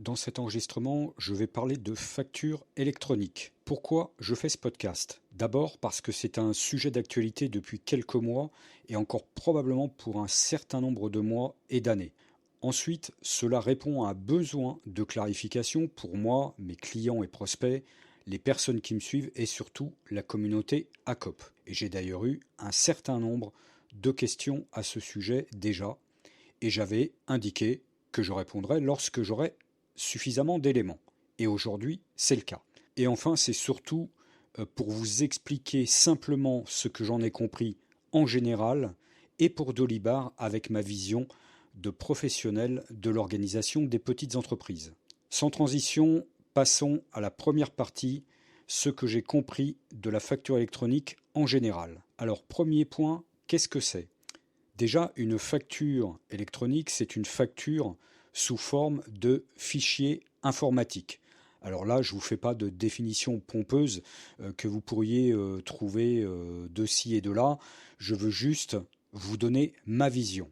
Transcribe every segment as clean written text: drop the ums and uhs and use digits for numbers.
Dans cet enregistrement, je vais parler de facture électronique. Pourquoi je fais ce podcast? D'abord parce que c'est un sujet d'actualité depuis quelques mois et encore probablement pour un certain nombre de mois et d'années. Ensuite, cela répond à un besoin de clarification pour moi, mes clients et prospects, les personnes qui me suivent et surtout la communauté ACOP. Et j'ai d'ailleurs eu un certain nombre de questions à ce sujet déjà et j'avais indiqué que je répondrais lorsque j'aurais suffisamment d'éléments. Et aujourd'hui, c'est le cas. Et enfin, c'est surtout pour vous expliquer simplement ce que j'en ai compris en général et pour Dolibar avec ma vision de professionnel de l'organisation des petites entreprises. Sans transition, passons à la première partie, ce que j'ai compris de la facture électronique en général. Alors, premier point, qu'est-ce que c'est? Déjà, une facture électronique, c'est une facture sous forme de fichier informatique. Alors là, je ne vous fais pas de définition pompeuse que vous pourriez trouver de ci et de là. Je veux juste vous donner ma vision.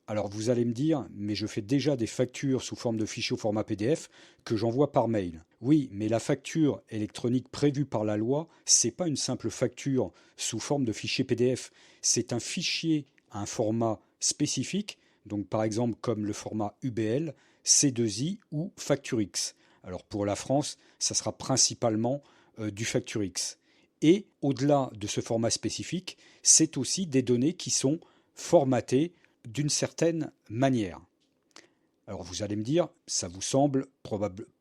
Alors vous allez me dire, mais je fais déjà des factures sous forme de fichier au format PDF que j'envoie par mail. Oui, mais la facture électronique prévue par la loi, c'est pas une simple facture sous forme de fichier PDF. C'est un fichier à un format spécifique, donc par exemple comme le format UBL, C2I ou FactureX. Alors pour la France, ça sera principalement du FactureX. Et au-delà de ce format spécifique, c'est aussi des données qui sont formatées d'une certaine manière. Alors vous allez me dire, ça vous semble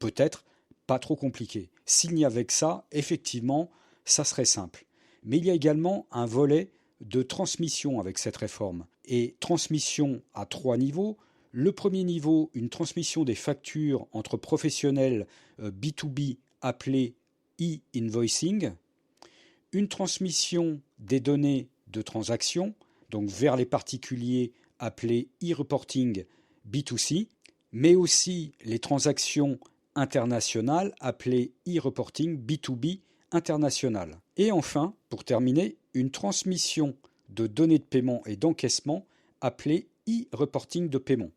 peut-être pas trop compliqué. S'il n'y avait que ça, effectivement, ça serait simple. Mais il y a également un volet de transmission avec cette réforme. Et transmission à trois niveaux. Le premier niveau, une transmission des factures entre professionnels B2B appelé e-invoicing. Une transmission des données de transaction, donc vers les particuliers appelé e-reporting B2C, mais aussi les transactions internationales appelées e-reporting B2B international. Et enfin, pour terminer, une transmission de données de paiement et d'encaissement appelée e-reporting de paiement.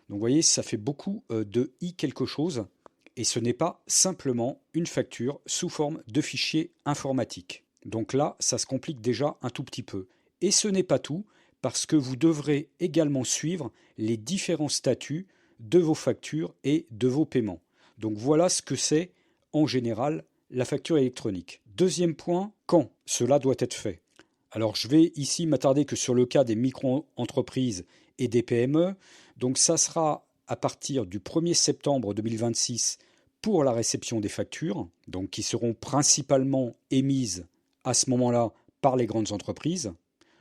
Donc vous voyez, ça fait beaucoup de i quelque chose et ce n'est pas simplement une facture sous forme de fichier informatique. Donc là, ça se complique déjà un tout petit peu. Et ce n'est pas tout, parce que vous devrez également suivre les différents statuts de vos factures et de vos paiements. Donc voilà ce que c'est en général la facture électronique. Deuxième point, quand cela doit être fait. Alors je vais ici m'attarder que sur le cas des micro-entreprises et des PME. Donc ça sera à partir du 1er septembre 2026 pour la réception des factures, donc qui seront principalement émises à ce moment-là par les grandes entreprises.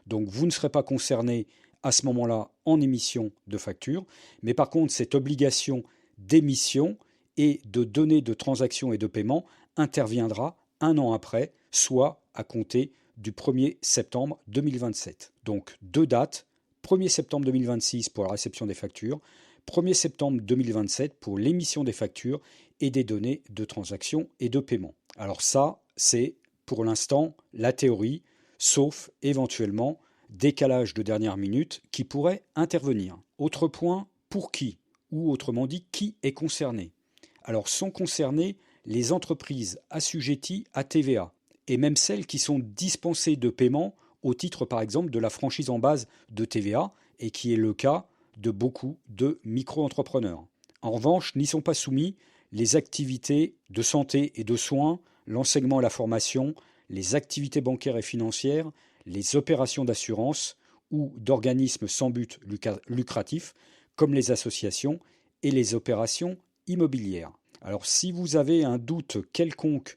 Donc vous ne serez pas concerné à ce moment-là en émission de facture, mais par contre cette obligation d'émission et de données de transaction et de paiement interviendra un an après, soit à compter du 1er septembre 2027. Donc deux dates, 1er septembre 2026 pour la réception des factures, 1er septembre 2027 pour l'émission des factures et des données de transaction et de paiement. Alors ça, c'est pour l'instant la théorie, sauf éventuellement décalage de dernière minute qui pourrait intervenir. Autre point, pour qui? Ou autrement dit, qui est concerné? Alors sont concernées les entreprises assujetties à TVA et même celles qui sont dispensées de paiement au titre par exemple de la franchise en base de TVA et qui est le cas de beaucoup de micro-entrepreneurs. En revanche, n'y sont pas soumis les activités de santé et de soins, l'enseignement et la formation, les activités bancaires et financières, les opérations d'assurance ou d'organismes sans but lucratif, comme les associations et les opérations immobilières. Alors si vous avez un doute quelconque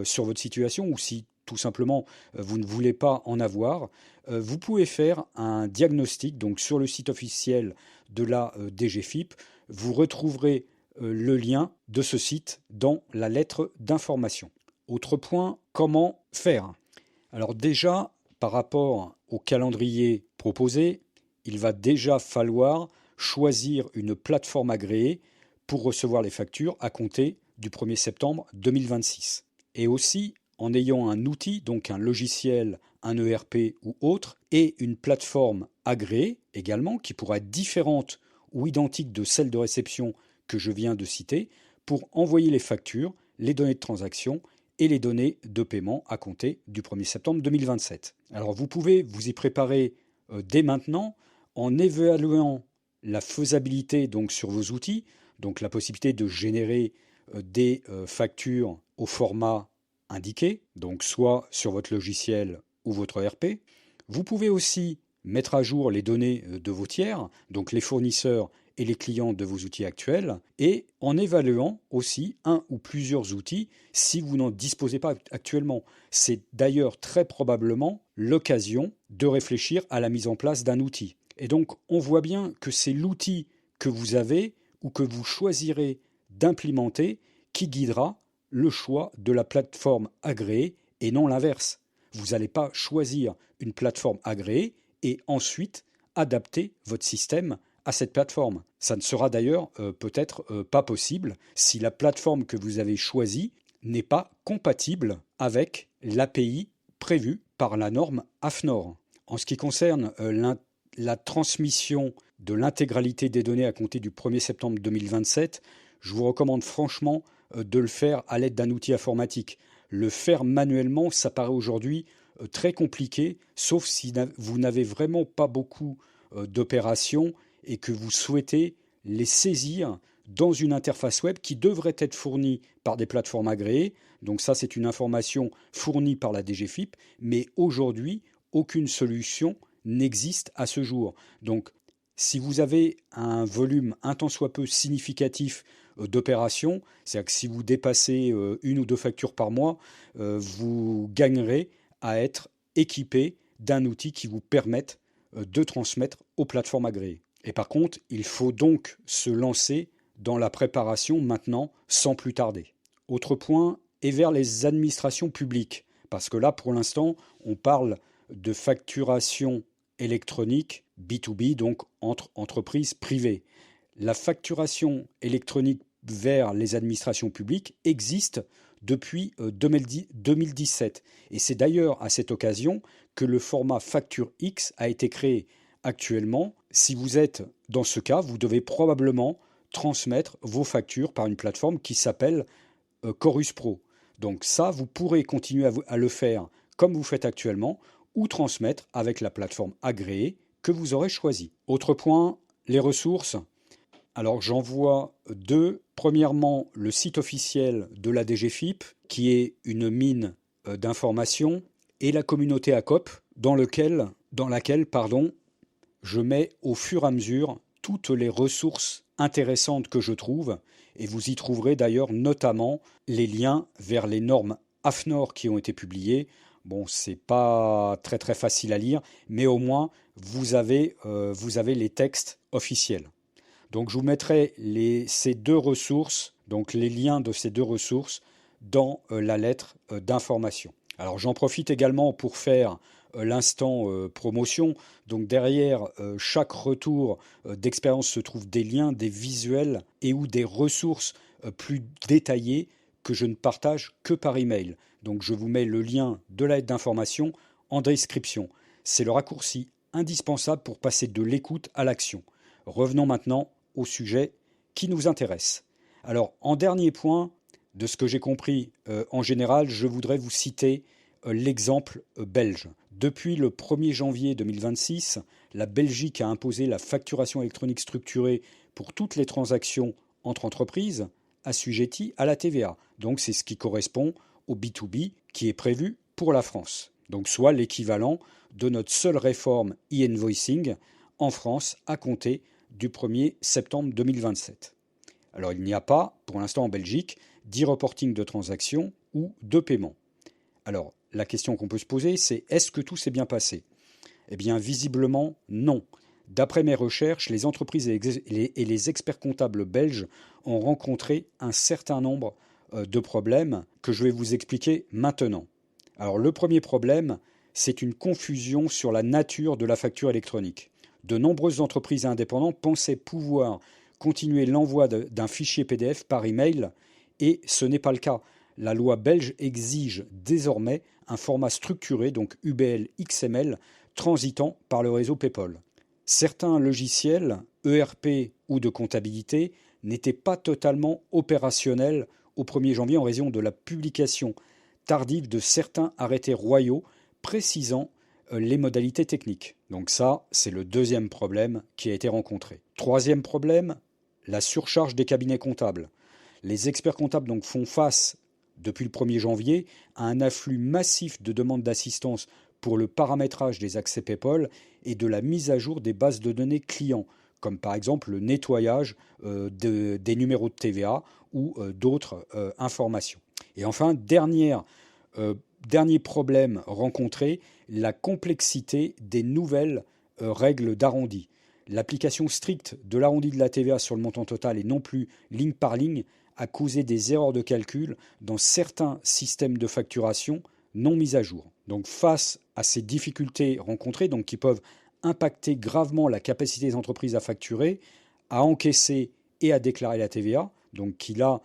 sur votre situation ou si tout simplement vous ne voulez pas en avoir, vous pouvez faire un diagnostic. Donc sur le site officiel de la DGFiP, vous retrouverez le lien de ce site dans la lettre d'information. Autre point, comment faire? Alors déjà, par rapport au calendrier proposé, il va déjà falloir choisir une plateforme agréée pour recevoir les factures à compter du 1er septembre 2026. Et aussi, en ayant un outil, donc un logiciel, un ERP ou autre, et une plateforme agréée également, qui pourra être différente ou identique de celle de réception que je viens de citer pour envoyer les factures, les données de transaction et les données de paiement à compter du 1er septembre 2027. Alors vous pouvez vous y préparer dès maintenant en évaluant la faisabilité donc sur vos outils, donc la possibilité de générer des factures au format indiqué, donc soit sur votre logiciel ou votre ERP. Vous pouvez aussi mettre à jour les données de vos tiers, donc les fournisseurs et les clients de vos outils actuels, et en évaluant aussi un ou plusieurs outils si vous n'en disposez pas actuellement. C'est d'ailleurs très probablement l'occasion de réfléchir à la mise en place d'un outil. Et donc on voit bien que c'est l'outil que vous avez ou que vous choisirez d'implémenter qui guidera le choix de la plateforme agréée et non l'inverse. Vous n'allez pas choisir une plateforme agréée et ensuite adapter votre système à cette plateforme. Ça ne sera d'ailleurs peut-être pas possible si la plateforme que vous avez choisie n'est pas compatible avec l'API prévue par la norme AFNOR. En ce qui concerne la transmission de l'intégralité des données à compter du 1er septembre 2027, je vous recommande franchement de le faire à l'aide d'un outil informatique. Le faire manuellement, ça paraît aujourd'hui très compliqué, sauf si vous n'avez vraiment pas beaucoup d'opérations et que vous souhaitez les saisir dans une interface web qui devrait être fournie par des plateformes agréées. Donc ça, c'est une information fournie par la DGFiP, mais aujourd'hui, aucune solution n'existe à ce jour. Donc, si vous avez un volume un tant soit peu significatif d'opérations, c'est-à-dire que si vous dépassez une ou deux factures par mois, vous gagnerez à être équipé d'un outil qui vous permette de transmettre aux plateformes agréées. Et par contre, il faut donc se lancer dans la préparation maintenant, sans plus tarder. Autre point, et vers les administrations publiques, parce que là, pour l'instant, on parle de facturation électronique B2B, donc entre entreprises privées. La facturation électronique vers les administrations publiques existe depuis 2017. Et c'est d'ailleurs à cette occasion que le format Facture X a été créé. Actuellement, si vous êtes dans ce cas, vous devez probablement transmettre vos factures par une plateforme qui s'appelle Chorus Pro. Donc ça, vous pourrez continuer à le faire comme vous faites actuellement ou transmettre avec la plateforme agréée que vous aurez choisie. Autre point, les ressources. Alors j'en vois deux. Premièrement, le site officiel de la DGFiP, qui est une mine d'informations, et la communauté ACOP, dans laquelle je mets au fur et à mesure toutes les ressources intéressantes que je trouve, et vous y trouverez d'ailleurs notamment les liens vers les normes AFNOR qui ont été publiées. Bon, c'est pas très très facile à lire, mais au moins vous avez les textes officiels. Donc je vous mettrai ces deux ressources, donc les liens de ces deux ressources, dans la lettre d'information. Alors j'en profite également pour faire l'instant promotion. Donc derrière chaque retour d'expérience se trouvent des liens, des visuels et ou des ressources plus détaillées que je ne partage que par email. Donc je vous mets le lien de la lettre d'information en description. C'est le raccourci indispensable pour passer de l'écoute à l'action. Revenons maintenant au sujet qui nous intéresse. Alors, en dernier point, de ce que j'ai compris en général, je voudrais vous citer l'exemple belge. Depuis le 1er janvier 2026, la Belgique a imposé la facturation électronique structurée pour toutes les transactions entre entreprises assujetties à la TVA. Donc, c'est ce qui correspond au B2B qui est prévu pour la France. Donc, soit l'équivalent de notre seule réforme e-invoicing en France à compter du 1er septembre 2027. Alors il n'y a pas, pour l'instant en Belgique, d'e-reporting de transactions ou de paiement. Alors la question qu'on peut se poser, c'est est-ce que tout s'est bien passé ? Eh bien visiblement non. D'après mes recherches, les entreprises et les experts comptables belges ont rencontré un certain nombre de problèmes que je vais vous expliquer maintenant. Alors le premier problème, c'est une confusion sur la nature de la facture électronique. De nombreuses entreprises indépendantes pensaient pouvoir continuer l'envoi d'un fichier PDF par email et ce n'est pas le cas. La loi belge exige désormais un format structuré, donc UBL XML, transitant par le réseau PayPal. Certains logiciels, ERP ou de comptabilité, n'était pas totalement opérationnel au 1er janvier en raison de la publication tardive de certains arrêtés royaux précisant les modalités techniques. Donc ça, c'est le deuxième problème qui a été rencontré. Troisième problème, la surcharge des cabinets comptables. Les experts comptables donc font face, depuis le 1er janvier, à un afflux massif de demandes d'assistance pour le paramétrage des accès PayPal et de la mise à jour des bases de données clients, comme par exemple le nettoyage des numéros de TVA ou d'autres informations. Et enfin, dernier problème rencontré, la complexité des nouvelles règles d'arrondi. L'application stricte de l'arrondi de la TVA sur le montant total et non plus ligne par ligne a causé des erreurs de calcul dans certains systèmes de facturation non mis à jour. Donc face à ces difficultés rencontrées, donc qui peuvent impacter gravement la capacité des entreprises à facturer, à encaisser et à déclarer la TVA, donc qui là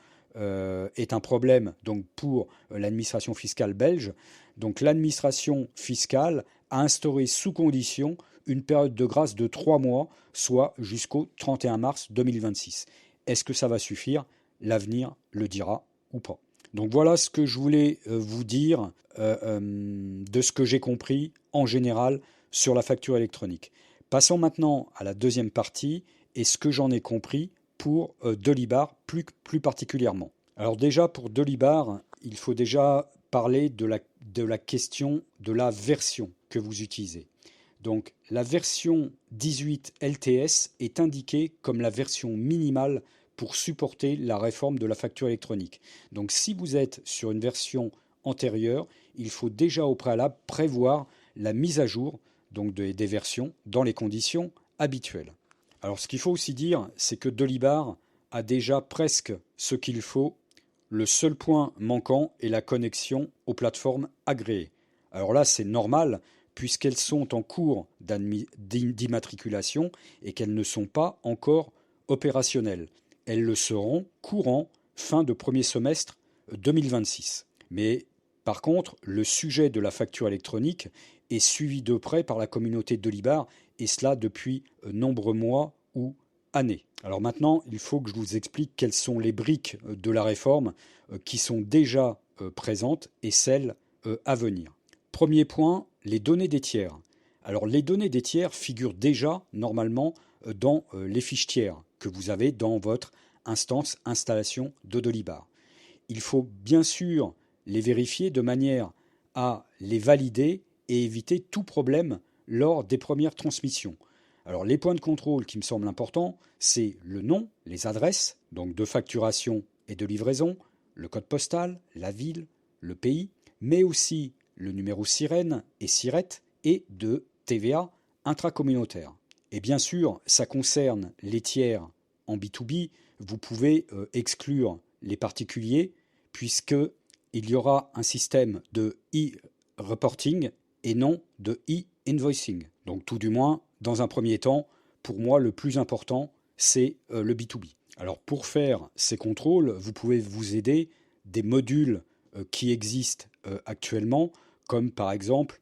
est un problème donc pour l'administration fiscale belge. Donc l'administration fiscale a instauré sous condition une période de grâce de 3 mois, soit jusqu'au 31 mars 2026. Est-ce que ça va suffire? L'avenir le dira ou pas. Donc voilà ce que je voulais vous dire de ce que j'ai compris en général sur la facture électronique. Passons maintenant à la deuxième partie et ce que j'en ai compris pour Delibar plus particulièrement. Alors déjà pour Delibar, il faut déjà parler de la question de la version que vous utilisez. Donc la version 18 LTS est indiquée comme la version minimale pour supporter la réforme de la facture électronique. Donc si vous êtes sur une version antérieure, il faut déjà au préalable prévoir la mise à jour donc des versions dans les conditions habituelles. Alors ce qu'il faut aussi dire, c'est que Delibar a déjà presque ce qu'il faut. Le seul point manquant est la connexion aux plateformes agréées. Alors là, c'est normal puisqu'elles sont en cours d'immatriculation et qu'elles ne sont pas encore opérationnelles. Elles le seront courant fin de premier semestre 2026. Mais par contre, le sujet de la facture électronique est suivi de près par la communauté de Delibar, et cela depuis nombreux mois ou années. Alors maintenant, il faut que je vous explique quelles sont les briques de la réforme qui sont déjà présentes et celles à venir. Premier point, les données des tiers. Alors les données des tiers figurent déjà normalement dans les fiches tiers que vous avez dans votre instance installation de Delibar. Il faut bien sûr les vérifier de manière à les valider et éviter tout problème lors des premières transmissions. Alors les points de contrôle qui me semblent importants, c'est le nom, les adresses, donc de facturation et de livraison, le code postal, la ville, le pays, mais aussi le numéro SIREN et SIRET et de TVA intracommunautaire. Et bien sûr, ça concerne les tiers en B2B, vous pouvez exclure les particuliers puisqu'il y aura un système de e-reporting et non de e-invoicing. Donc tout du moins, dans un premier temps, pour moi, le plus important, c'est le B2B. Alors pour faire ces contrôles, vous pouvez vous aider des modules qui existent actuellement, comme par exemple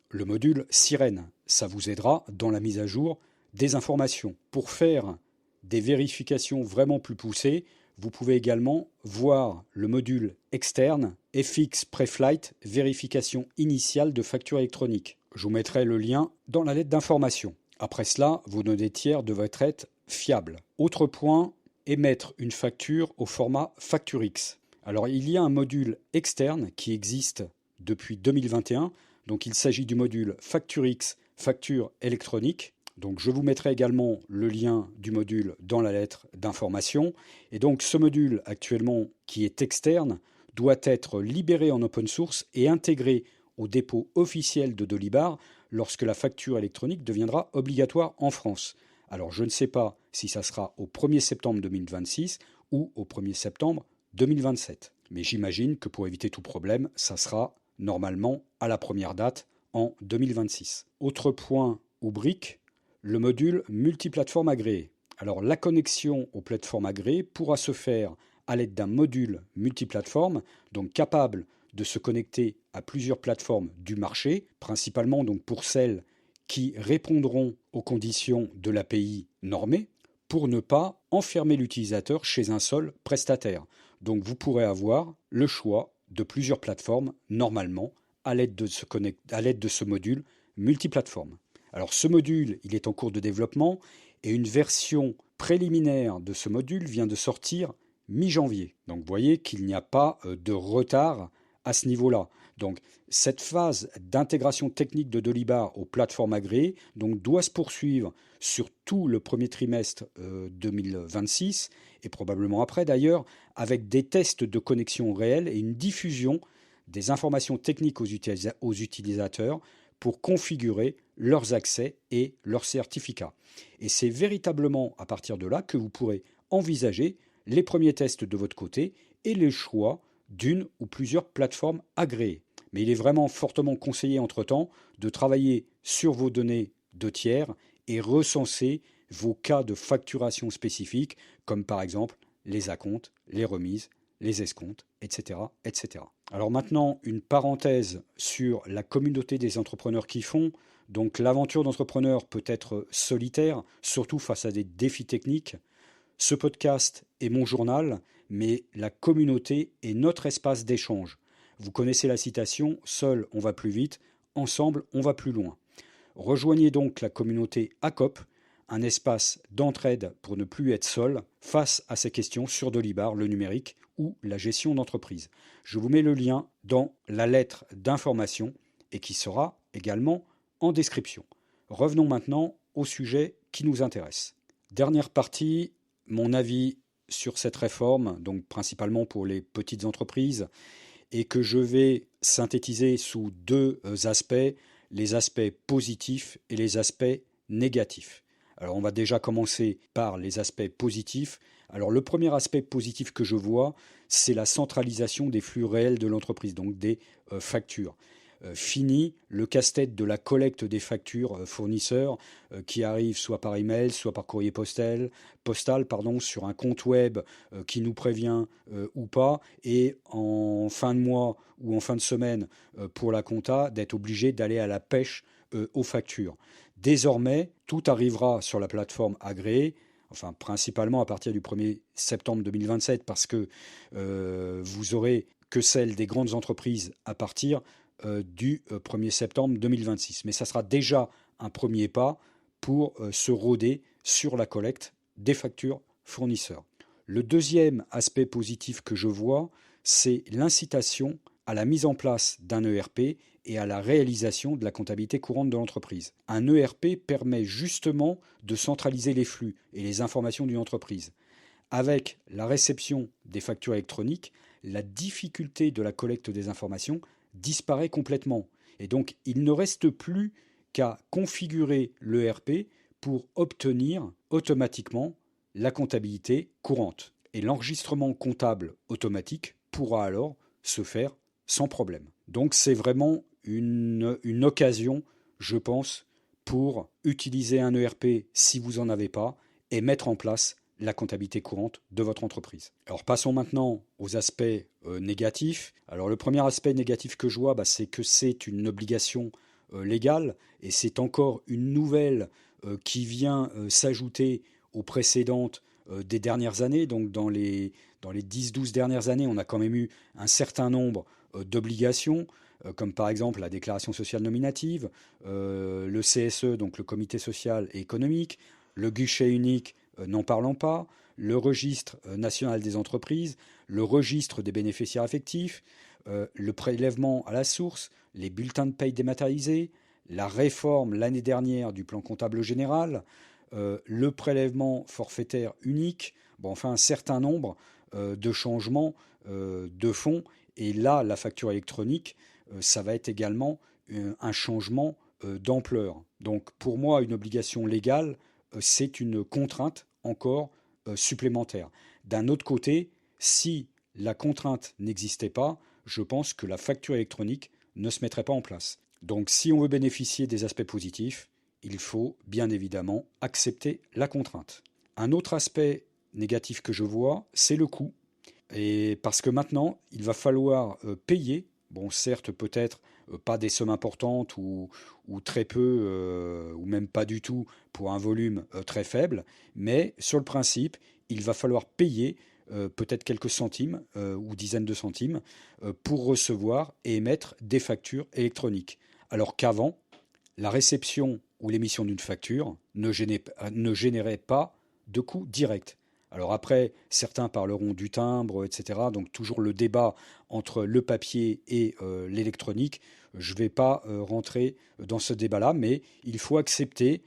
le module Sirène. Ça vous aidera dans la mise à jour des informations. Pour faire des vérifications vraiment plus poussées, vous pouvez également voir le module externe FX Preflight vérification initiale de facture électronique. Je vous mettrai le lien dans la lettre d'information. Après cela, vos données tiers devraient être fiables. Autre point, émettre une facture au format FactureX. Alors il y a un module externe qui existe depuis 2021, donc il s'agit du module FactureX facture électronique. Donc je vous mettrai également le lien du module dans la lettre d'information. Et donc ce module actuellement qui est externe doit être libéré en open source et intégré au dépôt officiel de Delibar lorsque la facture électronique deviendra obligatoire en France. Alors je ne sais pas si ça sera au 1er septembre 2026 ou au 1er septembre 2027. Mais j'imagine que pour éviter tout problème, ça sera normalement à la première date en 2026. Autre point ou brique, le module multiplateforme agréé. Alors la connexion aux plateformes agréées pourra se faire à l'aide d'un module multiplateforme, donc capable de se connecter à plusieurs plateformes du marché, principalement donc pour celles qui répondront aux conditions de l'API normée. pour ne pas enfermer l'utilisateur chez un seul prestataire. Donc vous pourrez avoir le choix de plusieurs plateformes normalement à l'aide de ce module multiplateforme. Alors ce module, il est en cours de développement et une version préliminaire de ce module vient de sortir mi-janvier. Donc vous voyez qu'il n'y a pas de retard à ce niveau-là. Donc cette phase d'intégration technique de Dolibar aux plateformes agréées doit se poursuivre sur tout le premier trimestre 2026 et probablement après d'ailleurs, avec des tests de connexion réelle et une diffusion des informations techniques aux utilisateurs pour configurer leurs accès et leurs certificats. Et c'est véritablement à partir de là que vous pourrez envisager les premiers tests de votre côté et les choix d'une ou plusieurs plateformes agréées. Mais il est vraiment fortement conseillé entre-temps de travailler sur vos données de tiers et recenser vos cas de facturation spécifiques, comme par exemple les acomptes, les remises, les escomptes, etc., etc. Alors maintenant, une parenthèse sur la communauté des entrepreneurs qui font. Donc l'aventure d'entrepreneur peut être solitaire, surtout face à des défis techniques. Ce podcast est mon journal, mais la communauté est notre espace d'échange. Vous connaissez la citation, seul on va plus vite, ensemble on va plus loin. Rejoignez donc la communauté ACOP, un espace d'entraide pour ne plus être seul face à ces questions sur Dolibar, le numérique ou la gestion d'entreprise. Je vous mets le lien dans la lettre d'information et qui sera également en description. Revenons maintenant au sujet qui nous intéresse. Dernière partie, mon avis sur cette réforme, donc principalement pour les petites entreprises, et que je vais synthétiser sous deux aspects, les aspects positifs et les aspects négatifs. Alors on va déjà commencer par les aspects positifs. Alors le premier aspect positif que je vois, c'est la centralisation des flux réels de l'entreprise, donc des factures. Fini le casse-tête de la collecte des factures fournisseurs qui arrivent soit par email, soit par courrier postal, sur un compte web qui nous prévient ou pas, et en fin de mois ou en fin de semaine pour la compta, d'être obligé d'aller à la pêche aux factures. Désormais, tout arrivera sur la plateforme agréée, enfin principalement à partir du 1er septembre 2027, parce que vous aurez que celle des grandes entreprises à partir du 1er septembre 2026. Mais ça sera déjà un premier pas pour se roder sur la collecte des factures fournisseurs. Le deuxième aspect positif que je vois, c'est l'incitation à la mise en place d'un ERP et à la réalisation de la comptabilité courante de l'entreprise. Un ERP permet justement de centraliser les flux et les informations d'une entreprise. Avec la réception des factures électroniques, la difficulté de la collecte des informations disparaît complètement. Et donc, il ne reste plus qu'à configurer l'ERP pour obtenir automatiquement la comptabilité courante. Et l'enregistrement comptable automatique pourra alors se faire sans problème. Donc, c'est vraiment une occasion, je pense, pour utiliser un ERP si vous n'en avez pas et mettre en place la comptabilité courante de votre entreprise. Alors passons maintenant aux aspects négatifs. Alors le premier aspect négatif que je vois, c'est que c'est une obligation légale et c'est encore une nouvelle qui vient s'ajouter aux précédentes des dernières années. Donc dans les 10-12 dernières années, on a quand même eu un certain nombre d'obligations, comme par exemple la déclaration sociale nominative, le CSE, donc le comité social et économique, le guichet unique, n'en parlons pas, le registre national des entreprises, le registre des bénéficiaires effectifs, le prélèvement à la source, les bulletins de paye dématérialisés, la réforme l'année dernière du plan comptable général, le prélèvement forfaitaire unique, enfin un certain nombre de changements de fonds. Et là, la facture électronique, ça va être également un changement d'ampleur. Donc pour moi, une obligation légale, c'est une contrainte encore supplémentaire. D'un autre côté, si la contrainte n'existait pas, je pense que la facture électronique ne se mettrait pas en place. Donc si on veut bénéficier des aspects positifs, il faut bien évidemment accepter la contrainte. Un autre aspect négatif que je vois, c'est le coût. Et parce que maintenant, il va falloir payer, bon certes peut-être pas des sommes importantes ou très peu, ou même pas du tout pour un volume très faible, mais sur le principe, il va falloir payer peut-être quelques centimes ou dizaines de centimes pour recevoir et émettre des factures électroniques. Alors qu'avant, la réception ou l'émission d'une facture ne générait pas de coût direct. Alors après, certains parleront du timbre, etc. Donc toujours le débat entre le papier et l'électronique. Je ne vais pas rentrer dans ce débat-là, mais il faut accepter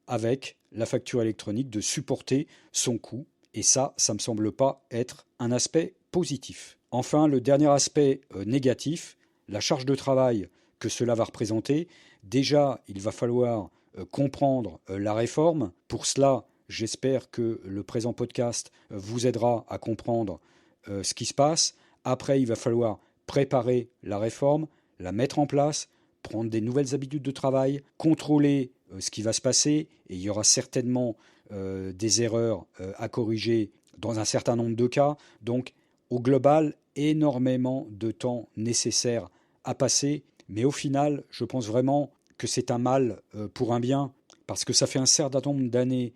avec la facture électronique de supporter son coût. Et ça ne me semble pas être un aspect positif. Enfin, le dernier aspect négatif, la charge de travail que cela va représenter. Déjà, il va falloir comprendre la réforme. Pour cela, j'espère que le présent podcast vous aidera à comprendre ce qui se passe. Après, il va falloir préparer la réforme, la mettre en place, prendre des nouvelles habitudes de travail, contrôler ce qui va se passer, et il y aura certainement des erreurs à corriger dans un certain nombre de cas. Donc, au global, énormément de temps nécessaire à passer, mais au final, je pense vraiment que c'est un mal pour un bien, parce que ça fait un certain nombre d'années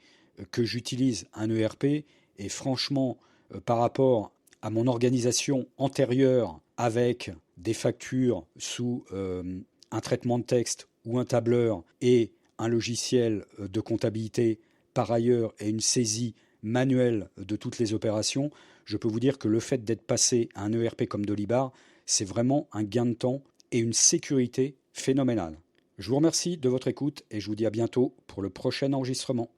que j'utilise un ERP, et franchement, par rapport à mon organisation antérieure avec des factures sous un traitement de texte ou un tableur et un logiciel de comptabilité par ailleurs et une saisie manuelle de toutes les opérations, je peux vous dire que le fait d'être passé à un ERP comme Dolibar, c'est vraiment un gain de temps et une sécurité phénoménale. Je vous remercie de votre écoute et je vous dis à bientôt pour le prochain enregistrement.